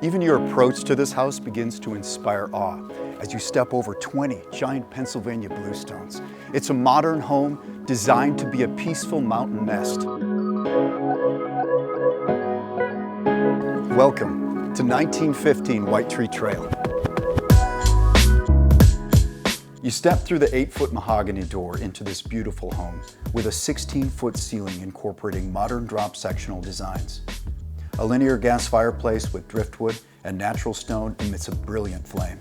Even your approach to this house begins to inspire awe as you step over 20 giant Pennsylvania bluestones. It's a modern home designed to be a peaceful mountain nest. Welcome to 1915 White Tree Trail. You step through the 8-foot mahogany door into this beautiful home with a 16-foot ceiling incorporating modern drop sectional designs. A linear gas fireplace with driftwood and natural stone emits a brilliant flame.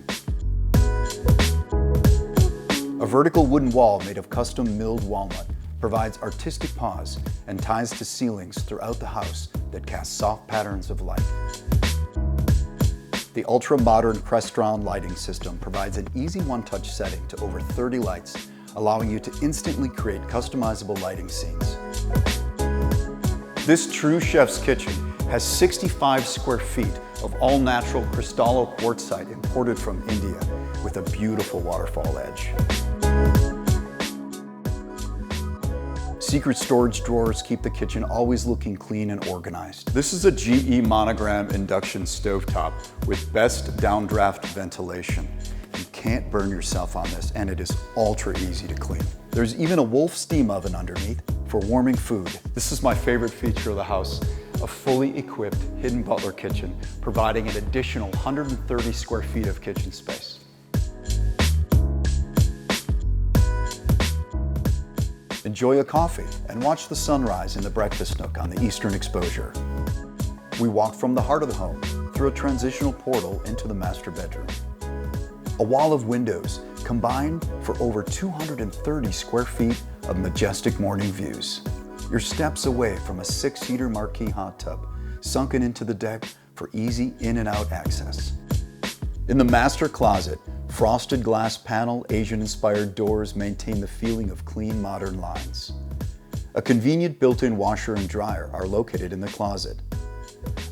A vertical wooden wall made of custom milled walnut provides artistic pause and ties to ceilings throughout the house that cast soft patterns of light. The ultra-modern Crestron lighting system provides an easy one-touch setting to over 30 lights, allowing you to instantly create customizable lighting scenes. This true chef's kitchen has 65 square feet of all-natural Cristallo quartzite imported from India with a beautiful waterfall edge. Secret storage drawers keep the kitchen always looking clean and organized. This is a GE monogram induction stovetop with best downdraft ventilation. You can't burn yourself on this, and it is ultra easy to clean. There's even a Wolf steam oven underneath for warming food. This is my favorite feature of the house, a fully equipped hidden butler kitchen, providing an additional 130 square feet of kitchen space. Enjoy a coffee and watch the sunrise in the breakfast nook on the eastern exposure. We walk from the heart of the home through a transitional portal into the master bedroom. A wall of windows combined for over 230 square feet of majestic morning views. You're steps away from a 6-seater marquee hot tub sunken into the deck for easy in and out access. In the master closet, frosted glass panel, Asian-inspired doors maintain the feeling of clean, modern lines. A convenient built-in washer and dryer are located in the closet.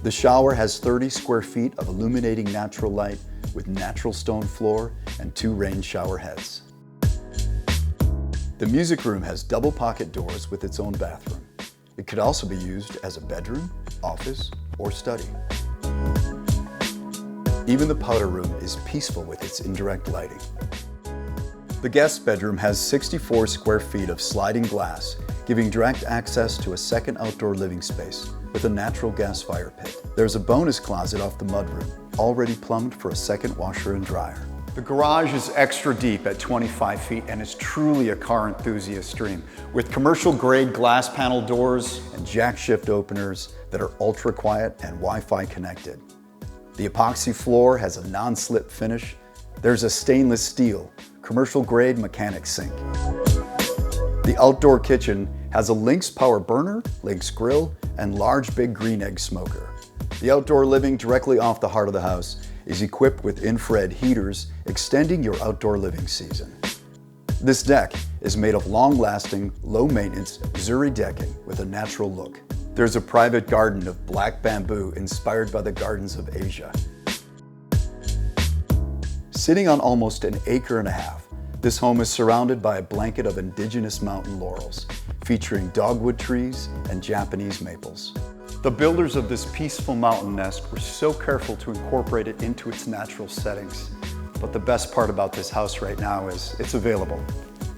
The shower has 30 square feet of illuminating natural light with natural stone floor and 2 rain shower heads. The music room has double pocket doors with its own bathroom. It could also be used as a bedroom, office, or study. Even the powder room is peaceful with its indirect lighting. The guest bedroom has 64 square feet of sliding glass, giving direct access to a second outdoor living space with a natural gas fire pit. There's a bonus closet off the mudroom, already plumbed for a second washer and dryer. The garage is extra deep at 25 feet and is truly a car enthusiast dream, with commercial-grade glass panel doors and jack shift openers that are ultra quiet and Wi-Fi connected. The epoxy floor has a non-slip finish. There's a stainless steel, commercial-grade mechanic sink. The outdoor kitchen has a Lynx power burner, Lynx grill, and large big green egg smoker. The outdoor living directly off the heart of the house is equipped with infrared heaters, extending your outdoor living season. This deck is made of long-lasting, low-maintenance Zuri decking with a natural look. There's a private garden of black bamboo inspired by the gardens of Asia. Sitting on almost an acre and a half, this home is surrounded by a blanket of indigenous mountain laurels, featuring dogwood trees and Japanese maples. The builders of this peaceful mountain nest were so careful to incorporate it into its natural settings. But the best part about this house right now is it's available,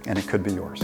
and it could be yours.